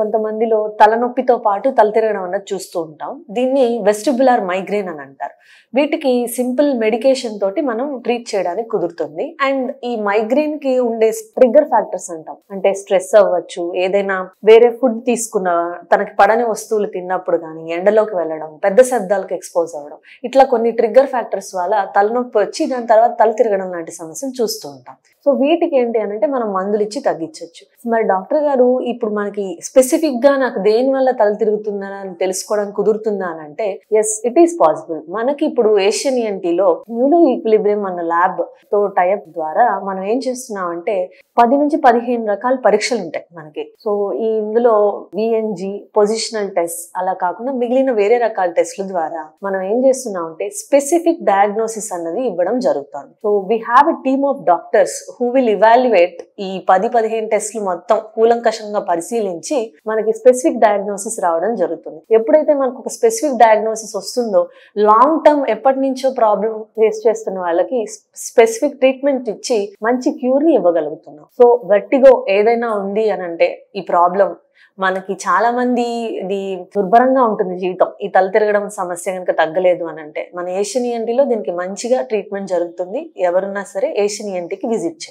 కొంతమందిలో తలనొప్పితో పాటు తల తిరగడం అన్నది చూస్తూ ఉంటాం. దీన్ని వెస్టిబులర్ మైగ్రేన్ అని అంటారు. వీటికి సింపుల్ మెడికేషన్ తోటి మనం ట్రీట్ చేయడానికి కుదురుతుంది. అండ్ ఈ మైగ్రేన్ కి ఉండే ట్రిగ్గర్ ఫ్యాక్టర్స్ అంటాం. అంటే స్ట్రెస్ అవ్వచ్చు, ఏదైనా వేరే ఫుడ్ తీసుకున్న, తనకి పడని వస్తువులు తిన్నప్పుడు కానీ, ఎండలోకి వెళ్ళడం, పెద్ద శబ్దాలకు ఎక్స్పోజ్ అవ్వడం, ఇట్లా కొన్ని ట్రిగ్గర్ ఫ్యాక్టర్స్ వల్ల తలనొప్పి వచ్చి దాని తర్వాత తల తిరగడం లాంటి సమస్యను చూస్తూ ఉంటాం. సో వీటికి ఏంటి అని అంటే మనం మందులు ఇచ్చి తగ్గించవచ్చు. మరి డాక్టర్ గారు ఇప్పుడు మనకి స్పెసిఫిక్ గా నాకు దేని వల్ల తల తిరుగుతుందా అని తెలుసుకోవడం కుదురుతుందా అని అంటే, ఎస్, ఇట్ ఈస్ పాసిబుల్. మనకి ఇప్పుడు ఏషియన్ ENTలో న్యూరో ఈక్విలిబ్రియం అన్న ల్యాబ్ తో టైప్ ద్వారా మనం ఏం చేస్తున్నాం అంటే 10 నుంచి 15 రకాల పరీక్షలు ఉంటాయి మనకి. సో ఇందులో VNG, పొజిషనల్ టెస్ట్, అలా కాకుండా మిగిలిన వేరే రకాల టెస్ట్ల ద్వారా మనం ఏం చేస్తున్నాం అంటే స్పెసిఫిక్ డయాగ్నోసిస్ అన్నది ఇవ్వడం జరుగుతుంది. So we have a team of doctors who will evaluate ఈ 10-15 టెస్ట్లు మొత్తం కూలంకషంగా పరిశీలించి మనకి స్పెసిఫిక్ డయాగ్నోసిస్ రావడం జరుగుతుంది. ఎప్పుడైతే మనకు ఒక స్పెసిఫిక్ డయాగ్నోసిస్ వస్తుందో, లాంగ్ టర్మ్ ఎప్పటి నుంచో ప్రాబ్లం ఫేస్ చేస్తున్న వాళ్ళకి స్పెసిఫిక్ ట్రీట్మెంట్ ఇచ్చి మంచి క్యూర్ ని ఇవ్వగలుగుతున్నాం. సో వెర్టిగో ఏదైనా ఉంది అని అంటే, ఈ ప్రాబ్లం మనకి చాలా మంది ఇది దుర్భరంగా ఉంటుంది జీవితం. ఈ తల తిరగడం సమస్య కనుక తగ్గలేదు అని అంటే మన ఏషియన్ ENTలో దీనికి మంచిగా ట్రీట్మెంట్ జరుగుతుంది. ఎవరున్నా సరే ఏషియన్ ENTకి విజిట్ చేయండి.